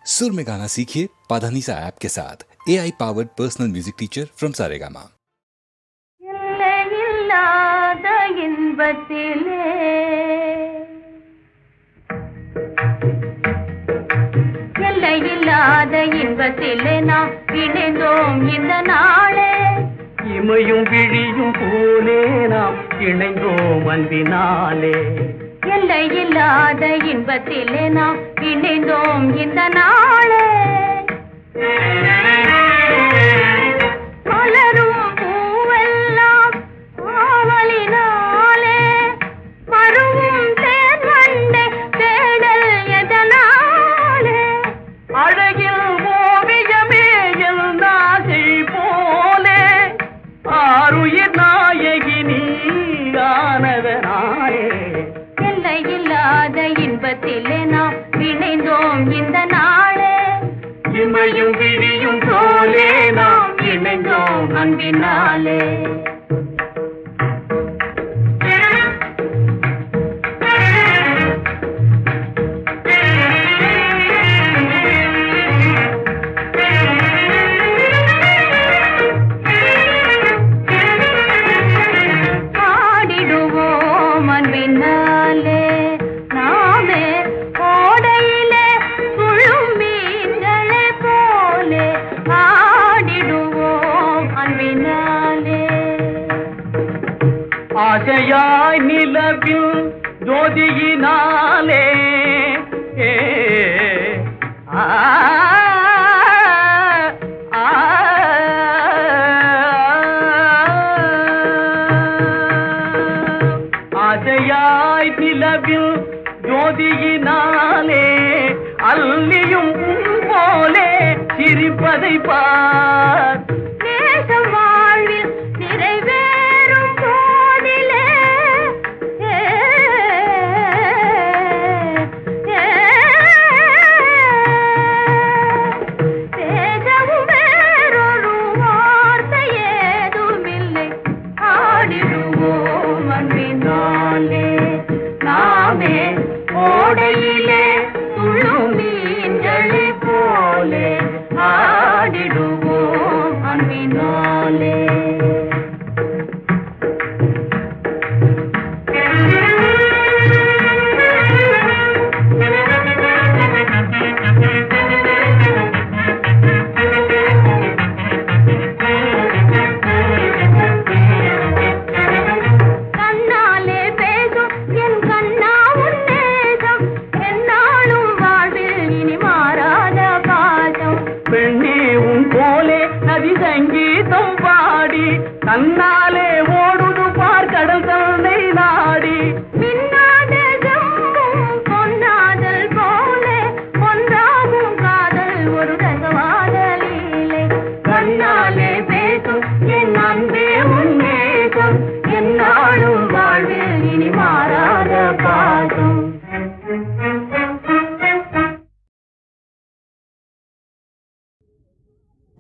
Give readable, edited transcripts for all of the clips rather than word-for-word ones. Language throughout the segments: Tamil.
सुर में गाना सीखिए पाधानीसा ऐप के साथ AI powered personal music teacher from Saregama. இன்பத்திலே நாம் இணைந்தோம் இந்த நாளே, இமையும் விழியும் போலே நாம் இணைந்தோம் அன்பினாலே. எல்லையில்லாத இன்பத்திலே நாம் இணைந்தோம் இந்த நாளே. மலரும் பூவெல்லாம் ஆவலினாலே, மருவும் தேன் வண்டை தேடல் எதனாலே. அழகில் ஓவியமே நாசை போலே, ஆருயிர் நாயகி நீ ஆனதனாலே. எல்லையில்லாத இன்பத்திலே நாம் இணைந்தோம் இந்த நாளே, இமையும் விழியும் போலே நாம் இணைந்தோம் அன்பினாலே. ஆசையாய் நிலவில் ஜோதியினாலே, ஆசையாய் நிலவில் ஜோதியினாலே அல்லியும் போலே சிரிப்பதை பார். நேசம் வாழ்வில் நிறைவேறும் போதிலே, பேசவும் வேறொரு வார்த்தை ஏதுமில்லை. ஆடிடுவோம் அன்பினாலே, நாமே ஓடையிலே துள்ளும் மீன்களை போலே ஆடிடுவோம் அன்பினாலே. கண்ணாலே பேசும் என் கண்ணா உன் நேசம், என்னாலும் வாழ்வில் இனி மாறாத பாசம். பெண்ணே உன் போலே நதி சங்கீதம் பாடி, தன்னாலே ஓடுது பார் கடல் தன்னை நாடி. மின்னாத ஜம்பும் பொன்னாதல் போலே ஒன்றாகும் காதல் ஒரு ரசவாத லீலை. கண்ணாலே பேசும் என் அன்பே உன் நேசம், என்னாலும் வாழ்வில் இனி மாறாத பாசம்.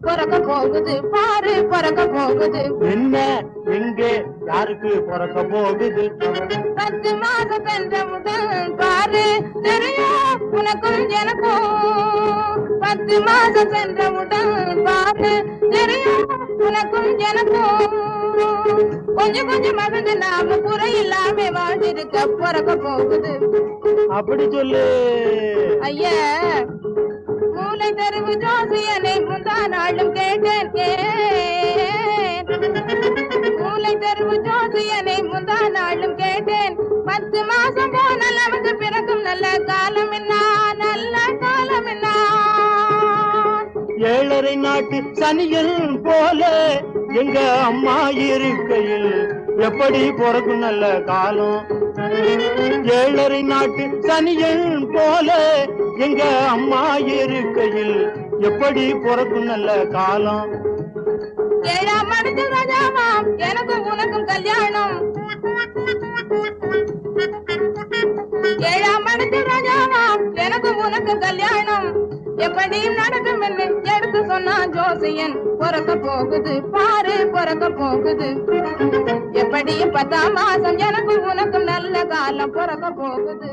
பிறக்க போகுது பாரு, பிறக்க போகுது. என்ன எங்கே யாருக்கு பிறக்க போகுது? 10 மாசம் சென்ற முதல் பாரு தெரியும் உனக்கும் எனக்கும். 10 மாசம் சென்ற முதல் பாரு தெரியும் உனக்கும் எனக்கும். கொஞ்சம் கொஞ்சம் மகிழ்ந்து நாம குறை இல்லாம வாழ்ந்திருக்க பிறக்க போகுது. அப்படி சொல்லு ஐயா, மூளை தெருவு ஜோசியனை முந்தா நாளும் கேட்டேன். மூளை தெருவு ஜோசியனை முந்தா நாளும் கேட்டேன். 10 மாசம் போனால் நமக்கு பிறக்கும் நல்ல காலம் என்ன, நல்ல காலம் என்ன. 7.5 நாட்டு சனிகள் போல எங்க அம்மா இருக்கையில் எப்படி பிறக்கும் நல்ல காலம்? 7.5 நாட்டு சனிகள் போல எங்க அம்மா இருக்கையில் எப்படி பிறக்கும் நல்ல காலம்? 7ஆம் மடத்தில் ராஜாவாம் எனக்கும் உனக்கும் கல்யாணம். 7ஆம் மடத்தில் ராஜாவாம் எனக்கும் உனக்கும் கல்யாணம். எப்படியும் நடக்கும் என்று எடுத்து சொன்னான் ஜோசியன். பிறக்க போகுது பாரு, பிறக்க போகுது. எப்படியும் 10ஆம் மாசம் எனக்கும் உனக்கும் நல்ல காலம் பிறக்க போகுது.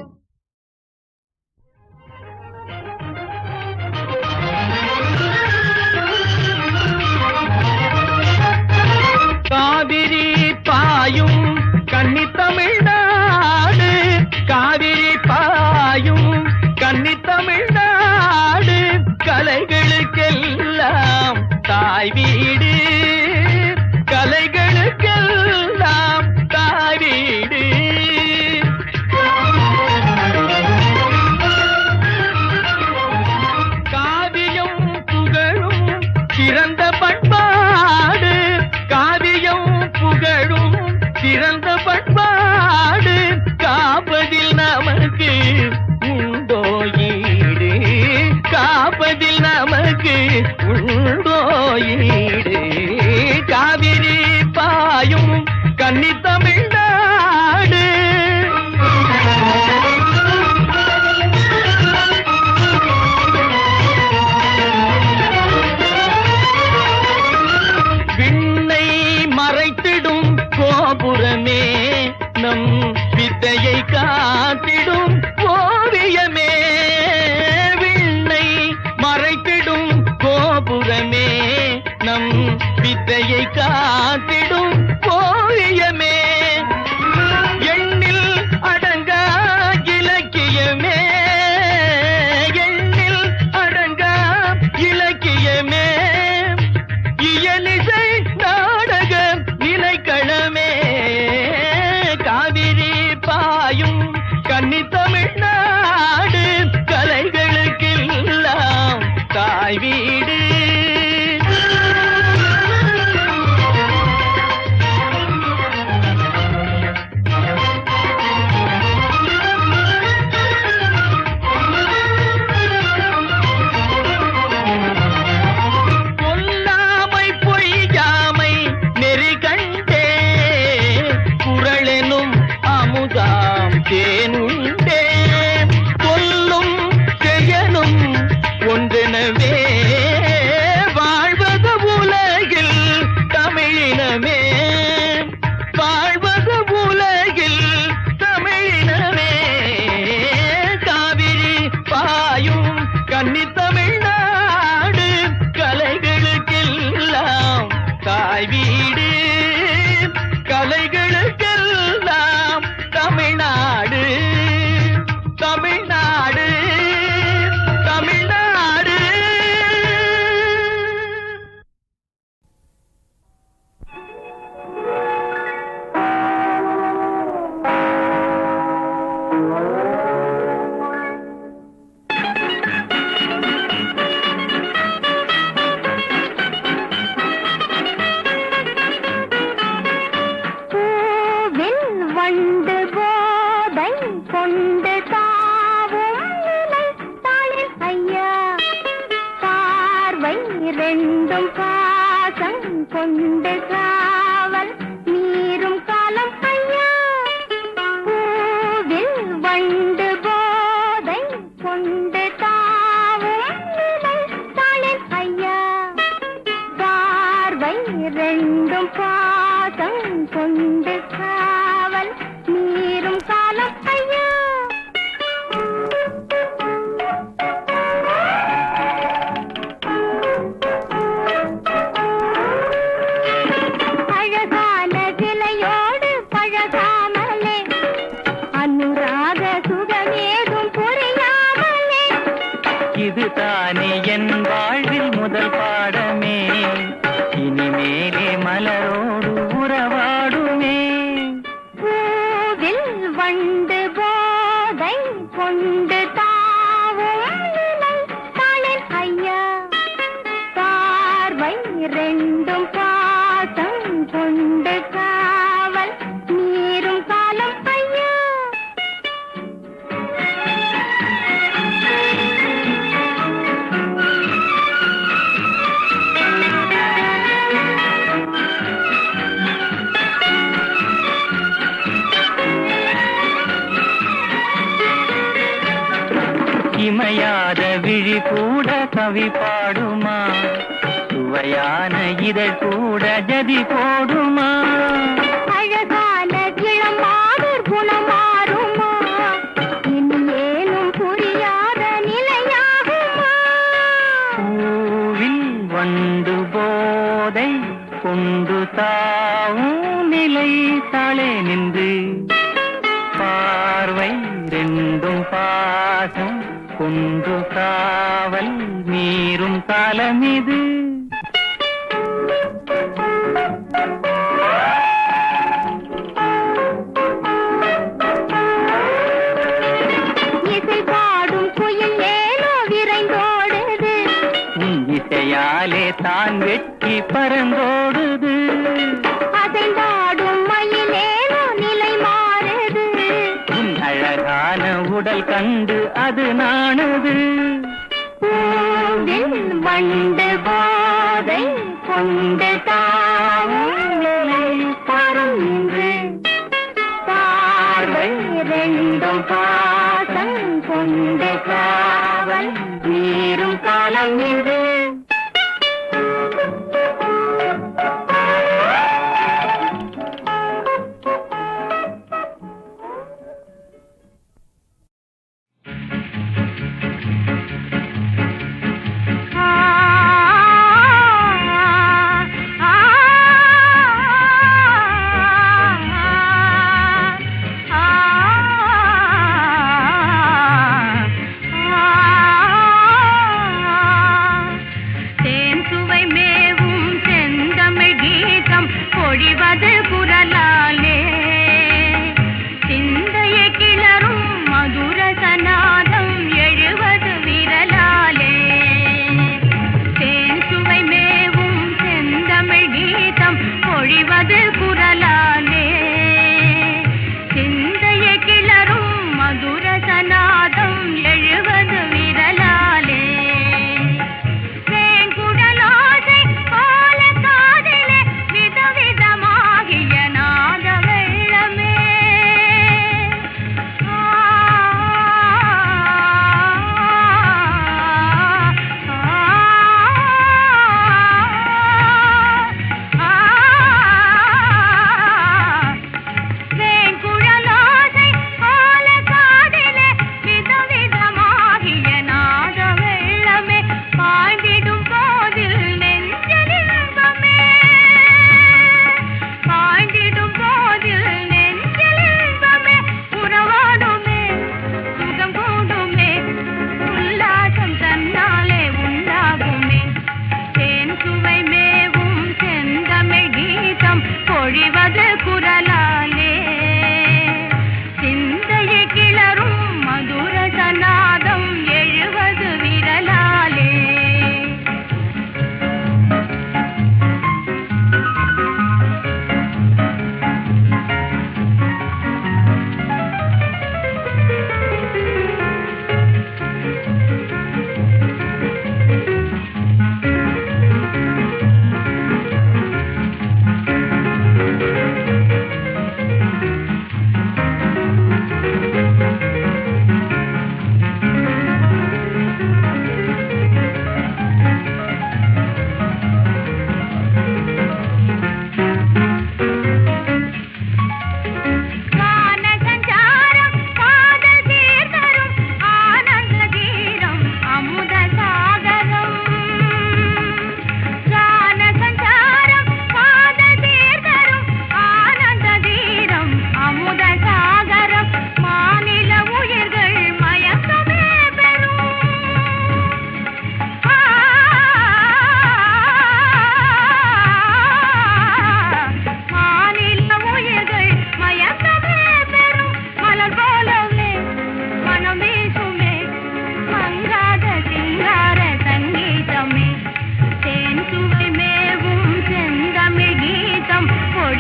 கலைகளுக்கெல்லாம் தாய் வீடு, கலைகளுக்கெல்லாம் தாய் வீடு. காவியம் புகழும் சிறந்த பண்பாடு, காவியம் புகழும் சிறந்த பண்பாடு, காப்பதில் நமக்கு உண்டோ ஈடு, காப்பதில் நமக்கு உண்டோ ஈடு. காவிரி பாயும் கன்னி தமிழ்நாடு, விண்ணை மறைத்திடும் கோபுரமே, நம் வித்தையை காத்திடும் ஓவியமே. விண்ணை மறைத்திடும் கோபுரமே, நம் வித்தையை காத்திடும் ஓவியமே. எண்ணில் அடங்கா இலக்கியமே, எண்ணில் அடங்கா இலக்கியமே. இயலிசை நாடக நிலைக்களமே, காவிரி பாயும் கன்னி தமிழ்நாடு, கலைகளுக்கெல்லாம் தாய் வீடு. கொல்லாமை பொய்யாமை நெறி கண்டே, குரலெனும் அமுதாம் தேனுண்டே. சொல்லும் செயலும் ஒன்றெனவே வாழ்வது உலகில் தமிழினமே, வாழ்வது உலகில் தமிழினமே. காவிரி பாயும் கன்னி தமிழ்நாடு, கலைகளுக்கெல்லாம் தாய் வீடு, கலைகளுக்கெல்லாம் தமிழ்நாடு, தமிழ்நாடு, தமிழ்நாடு. பூவில் வண்டு போதை கொண்டு தாவும் நிலை தாளில் ஐயா, பார்வை ரெண்டும் பாசம் கொண்டு காவல் நீரும் காலம் ஐயா. பூவில் வண்டு போதை கொண்டு தாவும் நிலை தாளில் ஐயா, பார்வை ரெண்டும் பாசம் கொண்டு காவல் நீரும் காலம் ஐயா. அழகான சிலையோடு பழகாமலே, அனுராக சுகமேதும் புரியாமலே, இதுதானே என் வாழ்வில் முதல் பாடமே, இனிமேலே மலரோடு உறவாடுமே. பூவில் வண்டு போதை கொண்டு தாவும் நிலை தாளில் ஐயா, பார்வை ரெண்டும் பாசம் கொண்டு காவல் நீரும் காலம் ஐயா. இமையாத விழி கூட கவி பாடுமா, சுவையான இதழ் கூட ஜதி போடுமா. அழகான கிளமாதர் குணமாறுமா, இனி ஏனும் புரியாத நிலையாகுமா. பூவில் வண்டு போதை கொண்டு தாவும் நிலை தாளே நின்று, பார்வை ரெண்டும் பாசம் கொண்டு காவல் காவல் மீறும் காலம் இது. இசை பாடும் குயில் ஏனோ விரைந்தோடுது, இசையாலே தான் வெட்டி பறந்தோடுது. அசைந்தாடும் மயிலேனோ நிலை மாறுது, அழகான உடல் கண்டு அது நாணுது. பூவில் வண்டு போதை கொண்டு தாவும் பறந்து, பார்வை ரெண்டும் பாசம் கொண்டு காவல் மீறும் காலம் இது. பொழிவது குரலாலே, சிந்தையை கிளறும் மதுர சநாதம் எழுவது விரலாலே. தேன் சுவை மேவும் செந்தமிழ் கீதம் பொழிவது குரலாலே, சிந்தையை கிளறும் மதுர சநாதம் எழுவது விரலாலே. பொழிவது குரலாலே, சிந்தையை கிளறும் மதுர சநாதம் எழுவது விரலாலே.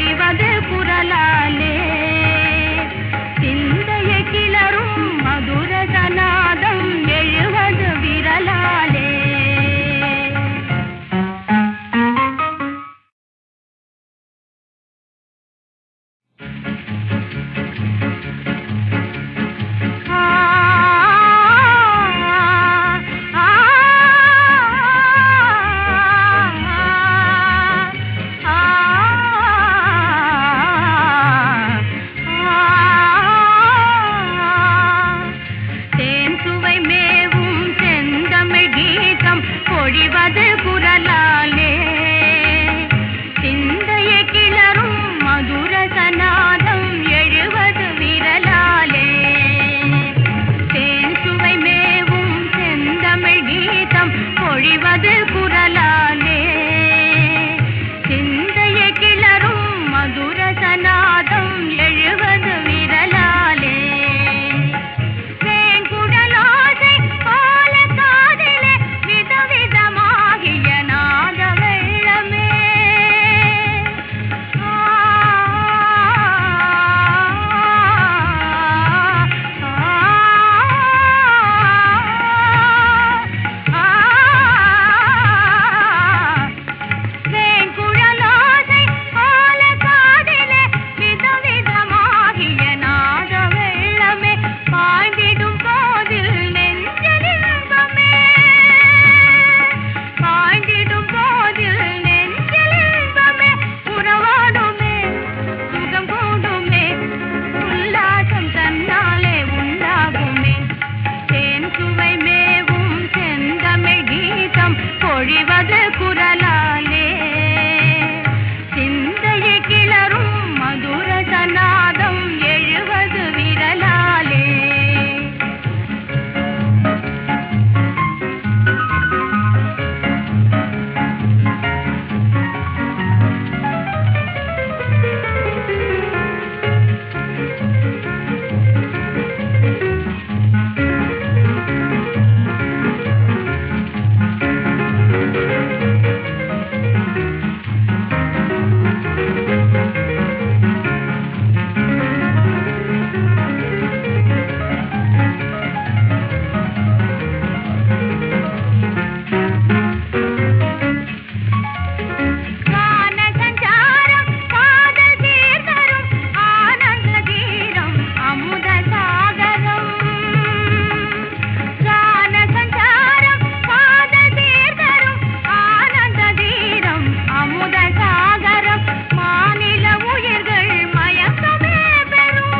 பொழிவது குரலாலே, சிந்தையை கிளறும் மதுர சநாதம் எழுவது விரலாலே. பொழிவது குரலாலே, சிந்தையை கிளறும் மதுர சநாதம் எழுவது விரலாலே. தேன் சுவை மேவும் செந்தமிழ் கீதம் பொழிவது குரலாலே சிந்தையை கிளறும் மதுர சநாதம் எழுவது விரலாலே வேங்குழலோசை போல காதிலே விதவிதமாகிய நாத வெள்ளமே வேங்குழலோசை போல காதிலே விதவிதமாகிய நாத வெள்ளமே பாய்ந்திடும் போதில் நெஞ்சில் இன்பமே பாய்ந்திடும் போதில் நெஞ்சில் இன்பமே உறவாடுமே சுகம் கூடுமே உல்லாசம் தன்னாலே உண்டாகுமே தேன் சுவை மேவும் செந்தமிழ் கீதம் பொழிவது குரலாலே சிந்தையை கிளறும் மதுர சநாதம் எழுவது விரலாலே கான சஞ்சாரம் காதல் தீர்த்தரும் ஆனந்த தீரம் அமுத சாகரம் கான சஞ்சாரம் காதல் தீர்த்தரும் ஆனந்த தீரம் அமுத சாகரம் மாநில உயிர்கள் மயக்கமே பெறும்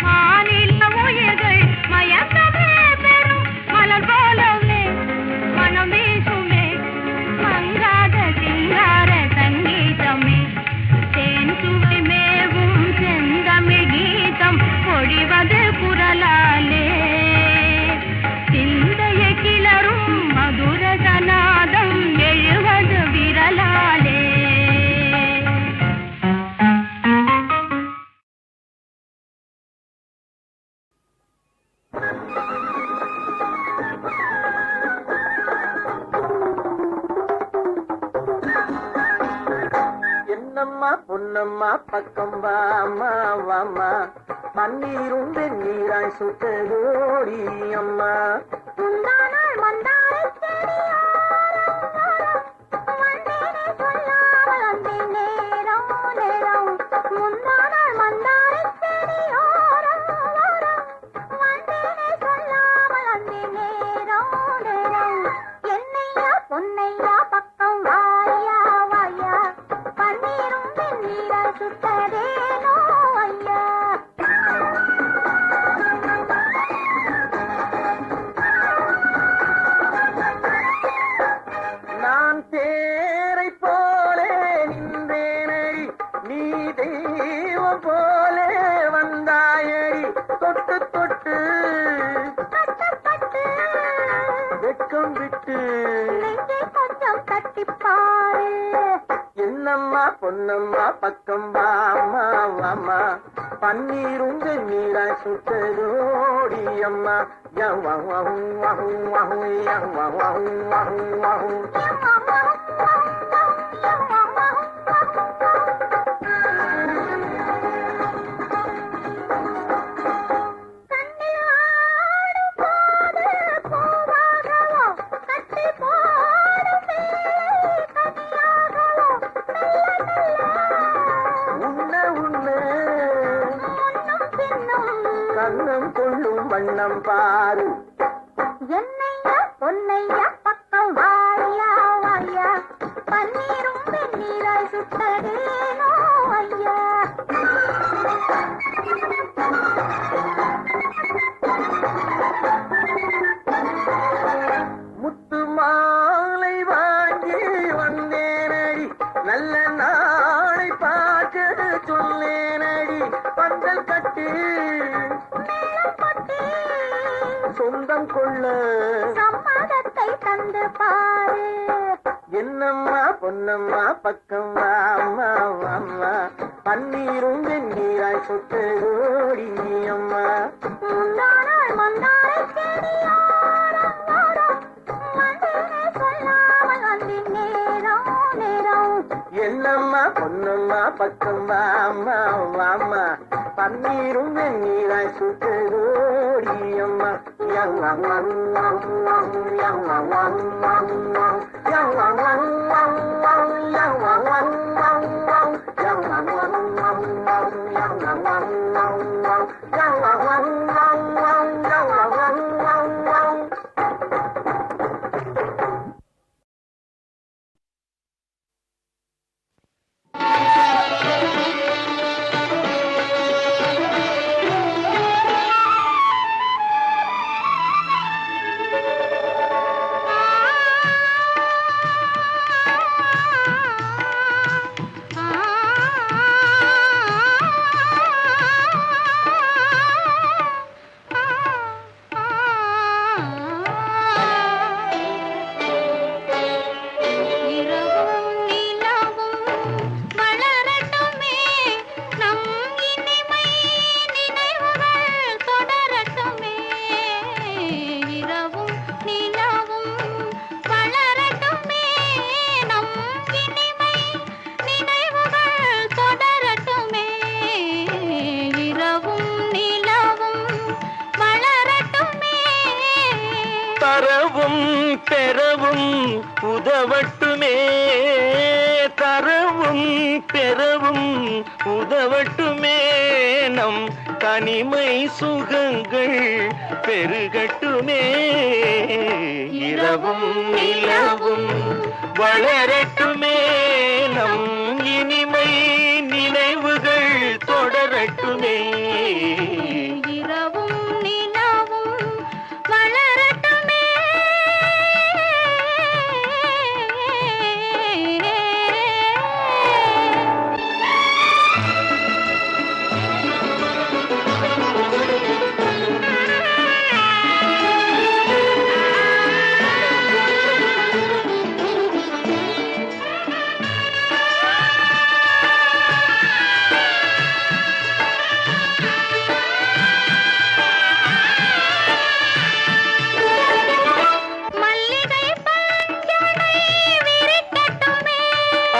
மாநில உயிர்கள் மயக்கமே பெறும் மலர் போலவே மனம் வீசுமே மங்காத சிங்கார சங்கீதமே தேன் சுவை மேவும் செந்தமிழ் கீதம் பொழிவது குரலாலே சிந்தையை கிளறும் மதுர சநாதம் எழுவது விரலாலே என்னம்மா பொன்னம்மா பக்கம் வாமா வாமா பன்னீரும் வெந்நீராய் சுட்டதோடி அம்மா முந்தானாள் மந்தாரைச் செடியோரம் வந்தேனே சொல்லாமல் வந்தேன் நேரம் நேரம் முந்தானாள் மந்தாரைச் செடியோரம் வந்தேனே சொல்லாமல் வந்தேன் நேரம் நேரம் என்னையா பொன்னையா பக்கம் வாயா வாயா பன்னீரும் வெந்நீரா சுட்டதேனோ ஐயா நான் தேரை போலே நின்றேனடி நீ தெய்வம் போலே வந்தாயடி தொட்டு தொட்டு வெட்கம் விட்டு நெஞ்சை கொஞ்சம் தட்டிப்பாரு என்னம்மா பொன்னம்மா பக்கம் வாமா வாமா பன்னீரும் வெந்நீராய் சுட்டதோடி அம்மா கண்ணம் கொள்ளும் வண்ணம் பாரு என்னையா பொன்னையா பக்கம் வாயா வாயா பன்னீரும் வெந்நீராய் சுட்டதேனோ ஐயா முத்து மாலை வாங்கி வந்தேனடி நல்ல நாளை பார்க்க சொல்லேனடி பந்தல் கட்டி மேளம் கொட்டி சொந்தம் கொள்ள சம்மதத்தை தந்து பாரு. என்னம்மா பொன்னம்மா பக்கம் வாம்மா வாம்மா பன்னீரும் வெந்நீராய் சொட்டோடி அம்மா. முந்தானால் மந்தாரை செடியோரம் ஓரம் மந்திரே சொல்லாமல் வந்தின் நேரம் நேரம். என்னம்மா பொன்னம்மா பக்கம் வாம்மா வாம்மா பன்னீரும் வெந்நீராய் சொட்டோடி அம்மா. தரவும் பெறவும் உதவட்டுமே, தரவும் பெறவும் உதவட்டுமே, நம் தனிமை சுகங்கள் பெருகட்டுமே. இரவும் நிலவும் வளரட்டுமே, நம் இனிமை நினைவுகள் தொடரட்டுமே. இரவும் நிலவும் வளரட்டுமே.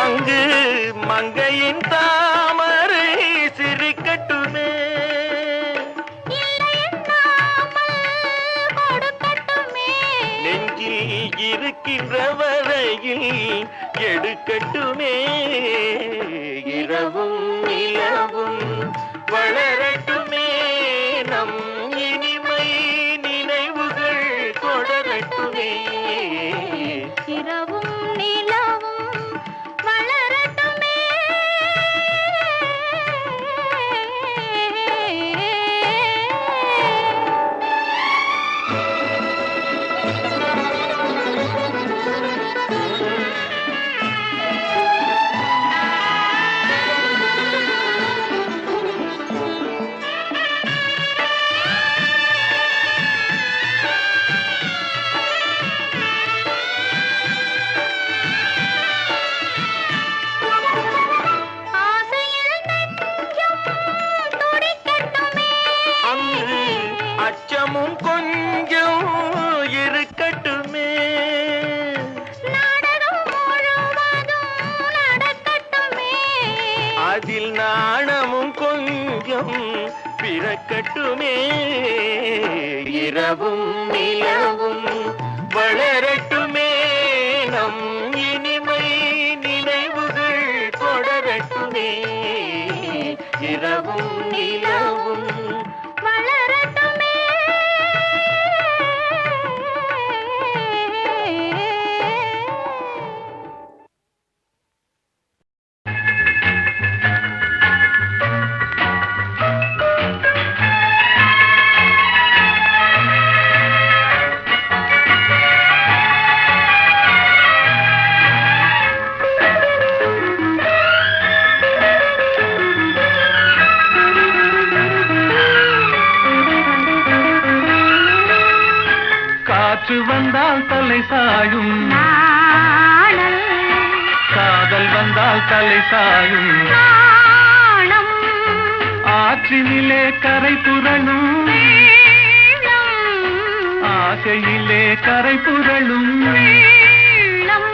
அங்கு மங்கையின் தாமரை சிரிக்கட்டுமே, நெஞ்சில் இருக்கின்ற வரையில் எடுக்கட்டுமே. இரவும் நிலவும் வளரட்டுமே, நம் இனிமை நினைவுகள் தொடரட்டுமே. இரவும் நிலவும் வளரட்டுமே. அங்கு அச்சமும் கொஞ்சம் இருக்கட்டுமே, அதில் நாணமும் கொஞ்சம் பிறக்கட்டுமே. இரவும் நிலவும் வளரட்டுமே, நம் இனிமை நினைவுகள் தொடரட்டுமே. இரவும் நிலவும் வளரட்டுமே. வந்தால் தலை சாயும் நாணல் காதல் வந்தால் தலை சாயும் நாணம் ஆற்றினிலே கரை புரளும் வெள்ளம் ஆசையிலே கரை புரளும் வெள்ளம்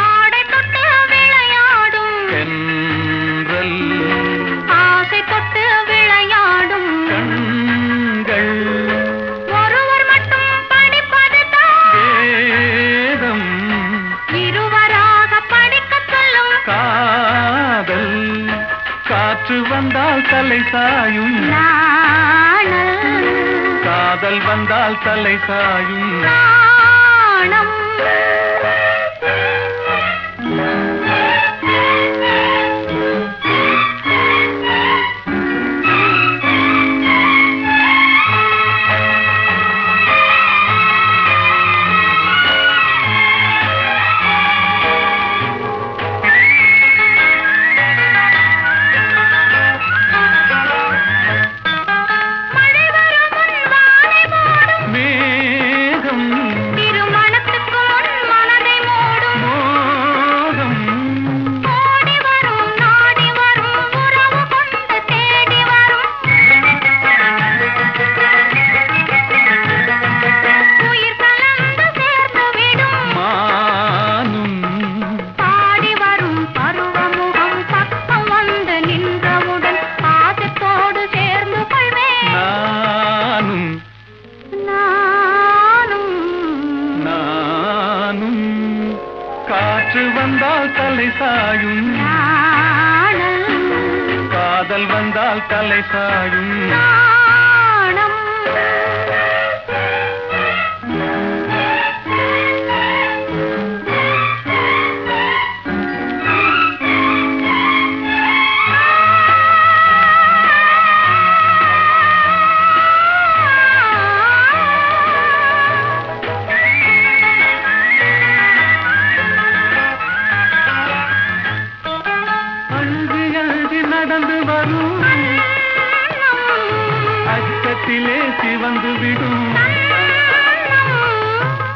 ஆடை தொட்டு விளையாடும் தென்றல் ஆசை தொட்டு விளையாடும் கண்கள் ஒருவர் மட்டும் படிப்பதுதான் வேதம் இருவராக படிக்கச் சொல்லும் காதல் காற்று வந்தால் தலை சாயும் நாணல் காதல் வந்தால் தலை சாயும் நாணம் மழை வரும் முன் வானை மூடும் மேகம் திருமணத்துக்கு முன் மனதை மூடும் மோகம் ஓடி வரும் நாடி வரும் உறவு கொண்டு தேடி வரும் உயிர் கலந்து சேர்ந்து விடும் மானும் பாடி வரும் பருவமுகம் பக்கம் வந்து நின்றவுடன் பாசத்தோடு சேர்ந்து கொள்வேன் நானும் நானும் நானும் காற்று வந்தால் தலை சாயும் நாணல் காதல் வந்தால் தலை சாயும் நாணம் அழுது அழுது நடந்து வரும் அச்சத்திலே சிவந்து விடும்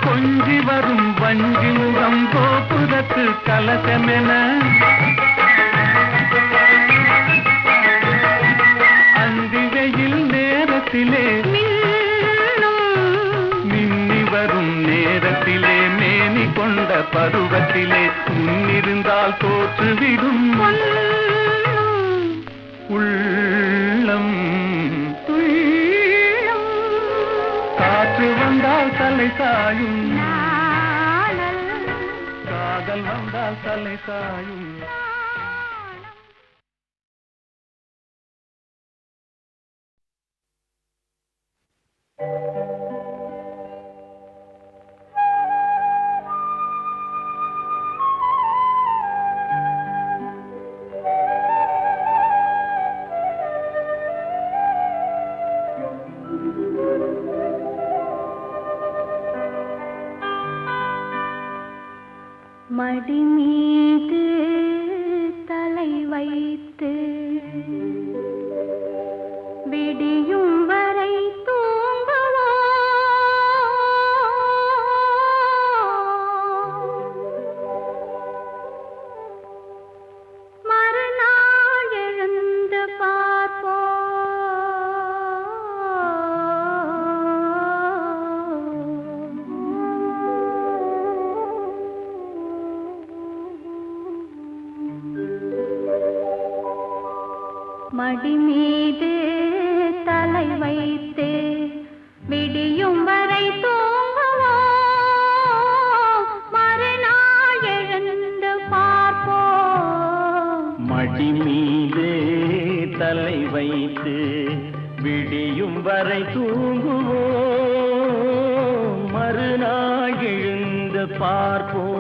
கொஞ்சி வரும் வஞ்சி முகம் கோபுரத்து கலசமென அந்தி வெயில் நேரத்திலே மின்னி வரும் நேரத்திலே மேனி கொண்ட பருவத்திலே முன்னிருந்தால் தோற்றுவிடும் உள்ளம் காற்று வந்தால் தலை சாயும் காதல் வந்தால் தலை சாயும் மடி மீது தலை வைத்து விடியும் வரை தூங்குவோம் மறுநாள் எழுந்து பார்ப்போம் மடி மீது தலை வைத்து விடியும் வரை தூங்குவோம் மறுநாள் எழுந்து பார்ப்போம் மடி மீது தலை வைத்து விடியும் வரை தூங்குவோம் மறுநாள் எழுந்து பார்ப்போம்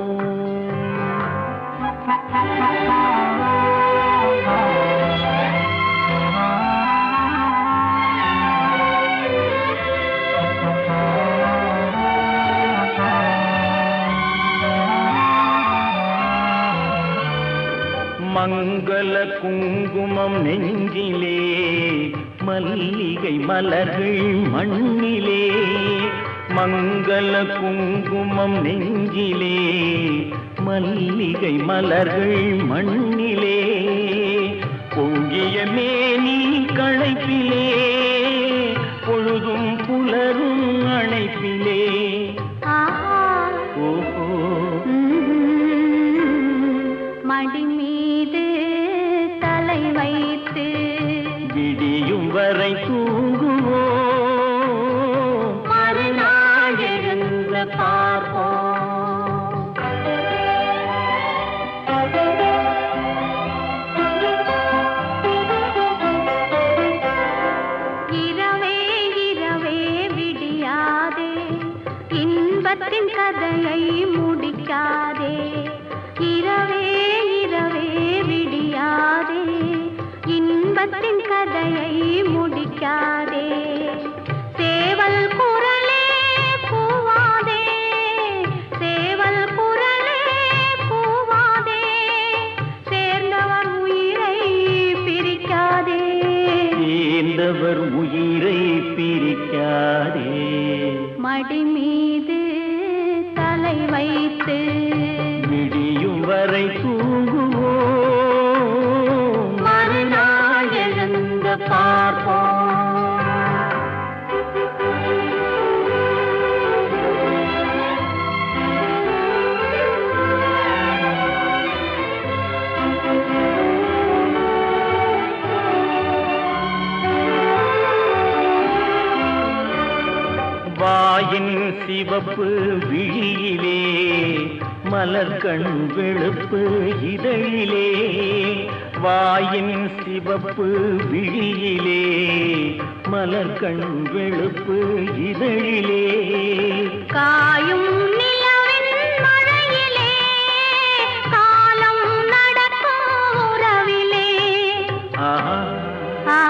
மங்கள குங்குமம் நெஞ்சிலே மல்லிகை மலர்கள் மண்ணிலே மங்கள குங்குமம் நெஞ்சிலே மல்லிகை மலர்கள் மண்ணிலே பொங்கிய மேனி களைப்பிலே பொழுதும் புலரும் அணைப்பிலே ஓஹோ மடி மீது தலை வைத்து விடியும் வரை தூங்குவோம் மறுநாள் எழுந்து பார்ப்போம் இரவே இரவே விடியாதே இன்பத்தின் கதையை முடிக்காதே இரவே இரவே விடியாதே இன்பத்தின் கதையை முடிக்காதே சேவல் குரலே கூவாதே சேவல் குரலே கூவாதே சேர்ந்தவர் உயிரை பிரிக்காதே சேர்ந்தவர் உயிரை பிரிக்காதே மடி மீது தலை வைத்து விடியும் வரை தூங்குவோம் மறுநாள் எழுந்து பார்ப்போம் வாயின் சிவப்பு விழியிலே மலர்கண் வெளுப்பு இதழிலே வாயின் சிவப்பு விழியிலே மலர்கண் வெளுப்பு இதழிலே காயும் நிலவின் மழையிலே காலம் நடக்கும் உறவிலே ஆஹா ஆ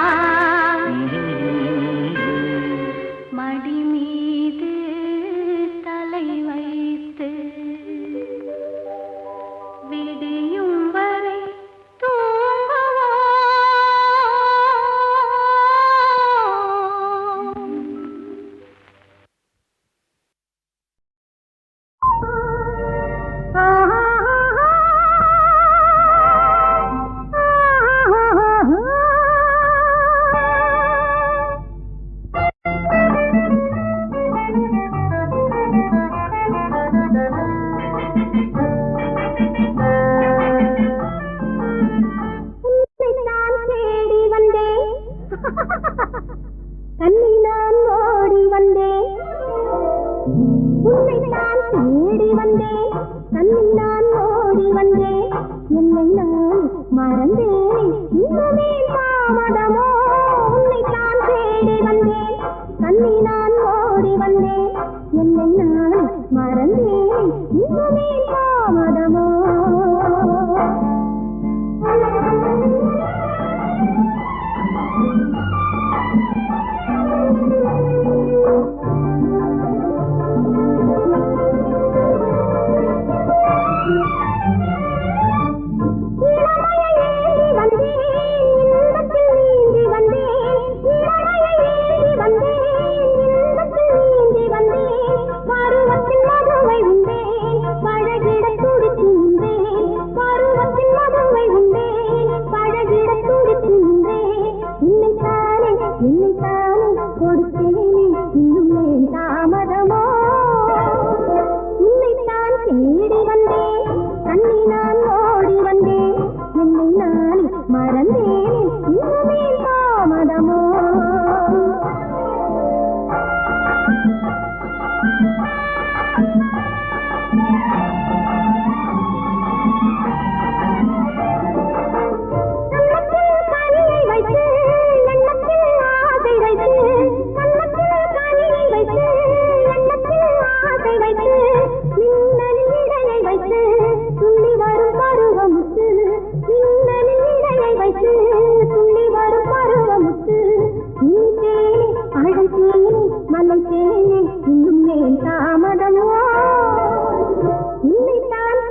மடி மீது தலை வைத்து விடியும் வரை கண்ணி நான் ஓடி வந்தேன் உன்னை நான் தேடி வந்தேன் கண்ணி நான் ஓடி வந்தேன் என்னை நான் மறந்தேன் இன்னுமே தாமதமோ உன்னை நான் தேடி வந்தேன் கண்ணி நான் ஓடி வந்தேன் என்னை நான் மறந்தேன் இன்னுமே தாமதமோ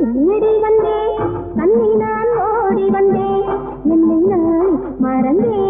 தேடி வந்தேன் கண்ணி நான் ஓடி வந்தேன் என்னை நான் மறந்தேன்